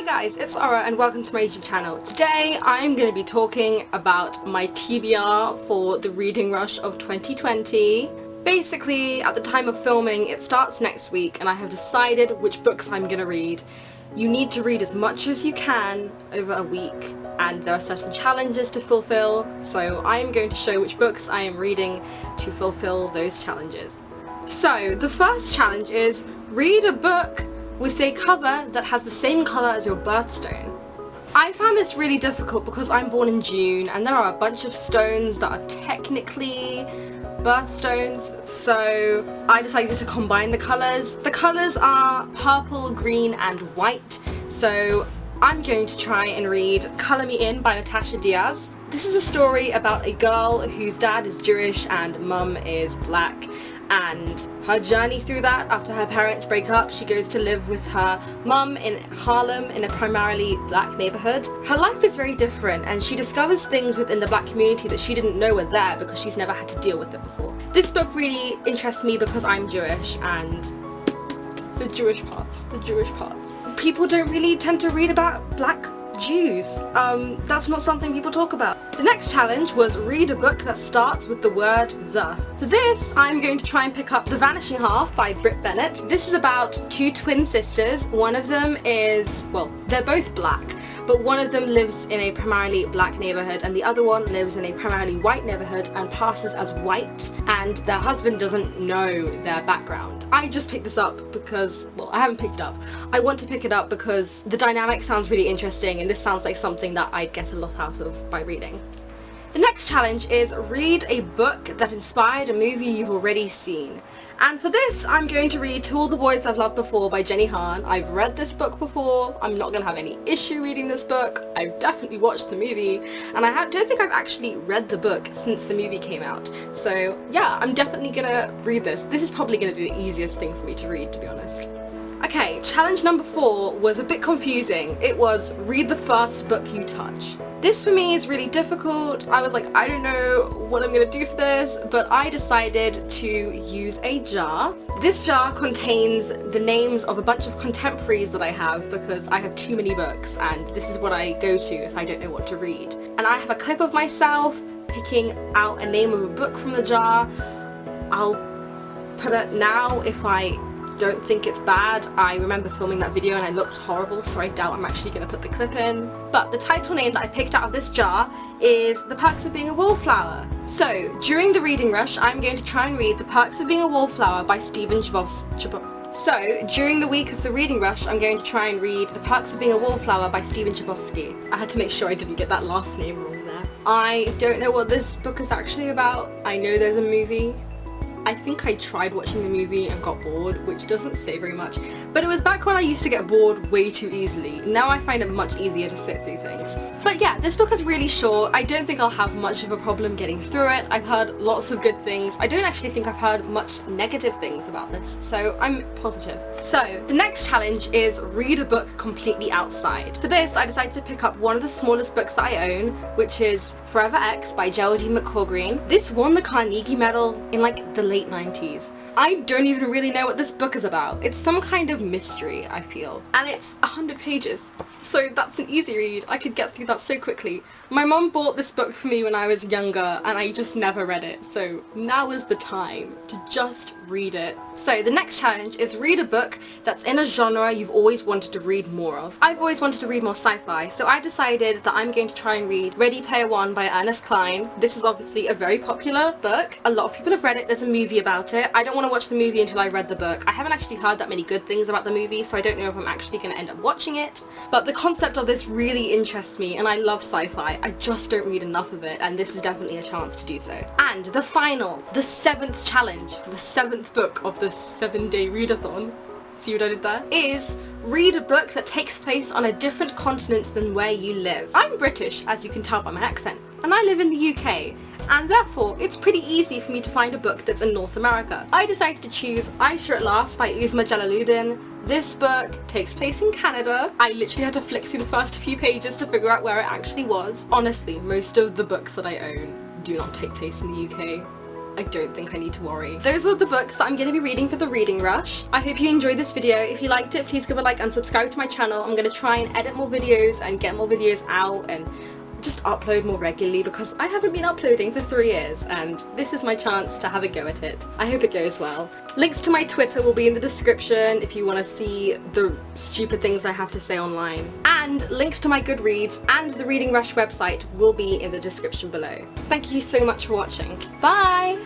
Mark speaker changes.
Speaker 1: guys, it's Aura and welcome to my YouTube channel. Today I'm going to be talking about my TBR for the reading rush of 2020. Basically, at the time of filming, it starts next week and I have decided which books I'm going to read. You need to read as much as you can over a week, and there are certain challenges to fulfill, so I am going to show which books I am reading to fulfill those challenges. So, the first challenge is read a book with a cover that has the same colour as your birthstone. I found this really difficult because I'm born in June and there are a bunch of stones that are technically birthstones, so I decided to combine the colours. The colours are purple, green and white, so I'm going to try and read Colour Me In by Natasha Diaz. This is a story about a girl whose dad is Jewish and mum is black, and her journey through that. After her parents break up, she goes to live with her mum in Harlem in a primarily black neighborhood. Her life is very different and she discovers things within the black community that she didn't know were there because she's never had to deal with it before. This book really interests me because I'm Jewish and the Jewish parts. People don't really tend to read about black Jews. That's not something people talk about. The next challenge was read a book that starts with the word the. For this, I'm going to try and pick up The Vanishing Half by Brit Bennett. This is about two twin sisters. One of them is, well, they're both black, but one of them lives in a primarily black neighborhood and the other one lives in a primarily white neighborhood and passes as white, and their husband doesn't know their background. I just picked this up because, well, I haven't picked it up. I want to pick it up because the dynamic sounds really interesting and this sounds like something that I'd get a lot out of by reading. The next challenge is read a book that inspired a movie you've already seen. And for this, I'm going to read To All the Boys I've Loved Before by Jenny Han. I've read this book before. I'm not going to have any issue reading this book. I've definitely watched the movie. And I don't think I've actually read the book since the movie came out. So yeah, I'm definitely going to read this. This is probably going to be the easiest thing for me to read, to be honest. Okay, challenge number 4 was a bit confusing. It was read the first book you touch. This for me is really difficult. I was like, I don't know what I'm gonna do for this, but I decided to use a jar. This jar contains the names of a bunch of contemporaries that I have because I have too many books and this is what I go to if I don't know what to read. And I have a clip of myself picking out a name of a book from the jar. I'll put it now if I don't think it's bad. I remember filming that video and I looked horrible, so I doubt I'm actually going to put the clip in. But the title name that I picked out of this jar is The Perks of Being a Wallflower. So, during the reading rush, I'm going to try and read The Perks of Being a Wallflower by Stephen So, during the week of the reading rush, I'm going to try and read The Perks of Being a Wallflower by Stephen Chbosky. I had to make sure I didn't get that last name wrong there. I don't know what this book is actually about. I know there's a movie. I think I tried watching the movie and got bored, which doesn't say very much, but it was back when I used to get bored way too easily. Now I find it much easier to sit through things. But yeah, this book is really short. I don't think I'll have much of a problem getting through it. I've heard lots of good things. I don't actually think I've heard much negative things about this, so I'm positive. So, the next challenge is read a book completely outside. For this, I decided to pick up one of the smallest books that I own, which is Forever X by Geraldine McCall-Green. This won the Carnegie Medal in like the late 90s. I don't even really know what this book is about. It's some kind of mystery, I feel. And it's 100 pages, so that's an easy read. I could get through that so quickly. My mum bought this book for me when I was younger and I just never read it, so now is the time to just read it. So the next challenge is read a book that's in a genre you've always wanted to read more of. I've always wanted to read more sci-fi, so I decided that I'm going to try and read Ready Player One by Ernest Cline. This is obviously a very popular book. A lot of people have read it. There's a movie about it. I don't want to watch the movie until I read the book. I haven't actually heard that many good things about the movie, so I don't know if I'm actually going to end up watching it. But the concept of this really interests me and I love sci-fi. I just don't read enough of it, and this is definitely a chance to do so. And the 7th challenge for the 7th book of the 7-day readathon, see what I did there, is read a book that takes place on a different continent than where you live. I'm British, as you can tell by my accent, and I live in the UK, and therefore it's pretty easy for me to find a book that's in North America. I decided to choose Aisha at Last by Uzma Jalaluddin. This book takes place in Canada. I literally had to flick through the first few pages to figure out where it actually was. Honestly, most of the books that I own do not take place in the UK. I don't think I need to worry. Those are the books that I'm going to be reading for the reading rush. I hope you enjoyed this video. If you liked it, please give a like and subscribe to my channel. I'm going to try and edit more videos and get more videos out and just upload more regularly because I haven't been uploading for 3 years and this is my chance to have a go at it. I hope it goes well. Links to my Twitter will be in the description if you want to see the stupid things I have to say online. And links to my Goodreads and the Reading Rush website will be in the description below. Thank you so much for watching. Bye!